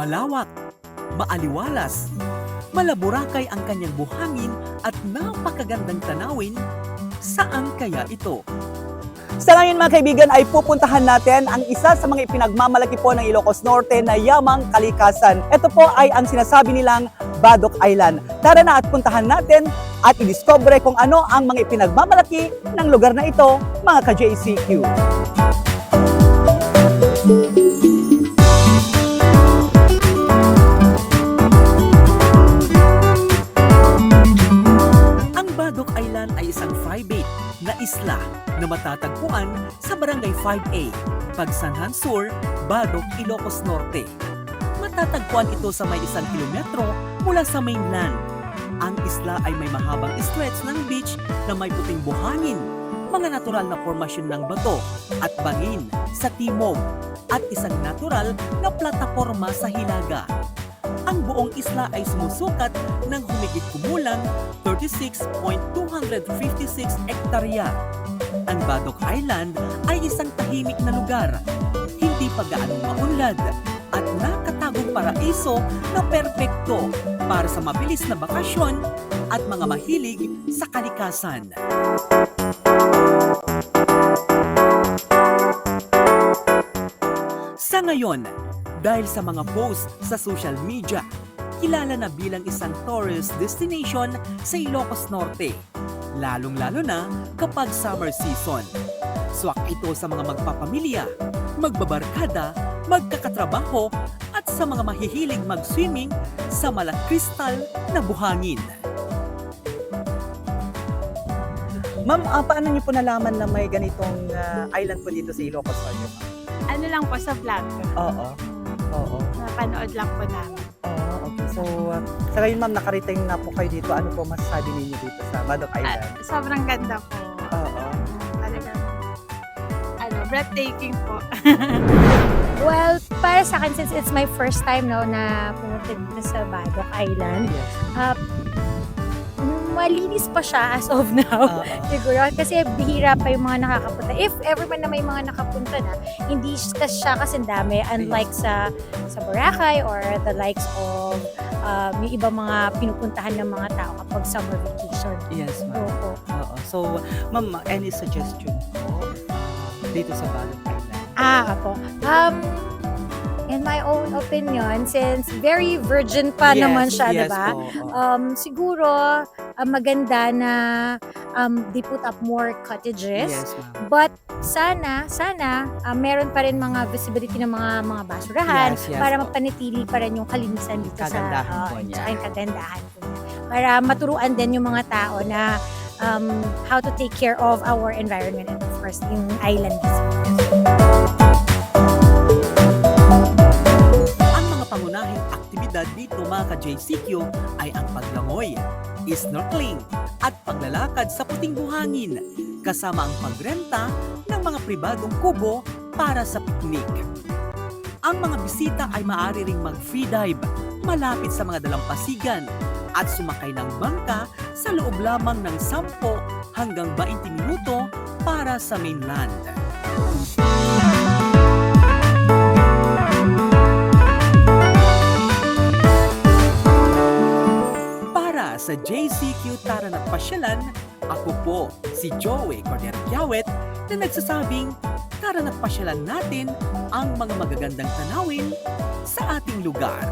Malawak, maaliwalas, malaburakay ang kanyang buhangin at napakagandang tanawin. Saan kaya ito? Sa ngayon mga kaibigan ay pupuntahan natin ang isa sa mga ipinagmamalaki po ng Ilocos Norte na yamang kalikasan. Ito po ay ang sinasabi nilang Badoc Island. Tara na at puntahan natin at i-discover kung ano ang mga ipinagmamalaki ng lugar na ito, mga ka-JCQ. Ang Badoc Island ay isang 5'8" na isla na matatagpuan sa Barangay 5A, Pagsanhan Sur, Badoc, Ilocos Norte. Matatagpuan ito sa may 1 kilometro mula sa mainland. Ang isla ay may mahabang stretch ng beach na may puting buhangin, mga natural na formasyon ng bato at bangin sa timog at isang natural na plataporma sa hilaga. Ang buong isla ay sumusukat ng humigit kumulang 36.256 hektarya. Ang Badoc Island ay isang tahimik na lugar, hindi pa gaanong maunlad at nakatagong paraiso na perpekto para sa mabilis na bakasyon at mga mahilig sa kalikasan. Sa ngayon, dahil sa mga posts sa social media, kilala na bilang isang tourist destination sa Ilocos Norte, lalong-lalo na kapag summer season. Swak ito sa mga magpapamilya, magbabarkada, magkakatrabaho at sa mga mahihilig mag-swimming sa malakristal na buhangin. Ma'am, paano niyo po nalaman na may ganitong island po dito sa Ilocos Norte? Ano lang po sa vlog. Oo. Oo. Napanood lang po namin. Okay. So, sa ngayon ma'am, nakarating na po kayo dito. Ano po masasabi ninyo dito sa Badoc Island? Sobrang ganda po. Oo. Talagang, breathtaking po. Well, para sa akin, since it's my first time na pumunta dito sa Badoc Island, Yes. malinis pa siya as of now. Siguro, kasi bihira pa yung mga nakakapunta. If ever man na may mga nakapunta na, hindi siya kasi dami, unlike sa Boracay or the likes of yung ibang mga pinupuntahan ng mga tao kapag summer vacation. Yes, ma'am. Opo. Oo. So, ma'am, any suggestion po dito sa Badoc Island? Apo. In my own opinion, since very virgin pa Yes, naman siya, yes diba? po, Siguro, maganda na they put up more cottages. Yes, ma'am. But sana meron pa rin mga visibility ng mga basurahan Yes, yes para po. mapanatili pa rin yung kalinisan dito Kagandahan po niya. tsaka yung kagandahan po niya. Para maturuan din yung mga tao na how to take care of our environment and of course yung island mismo. Ang mga pangunahing aktibidad dito mga ka-JCQ ay ang paglangoy, snorkeling at paglalakad sa puting buhangin kasama ang pagrenta ng mga pribadong kubo para sa piknik. Ang mga bisita ay maaari ring mag-free dive malapit sa mga dalampasigan at sumakay ng bangka sa loob lamang ng 10 hanggang 20 minuto para sa mainland. Para sa JCQ Tara na't Pasyalan, ako po si Joey Corder-Kiawet na nagsasabing tara na't pasyalan natin ang mga magagandang tanawin sa ating lugar.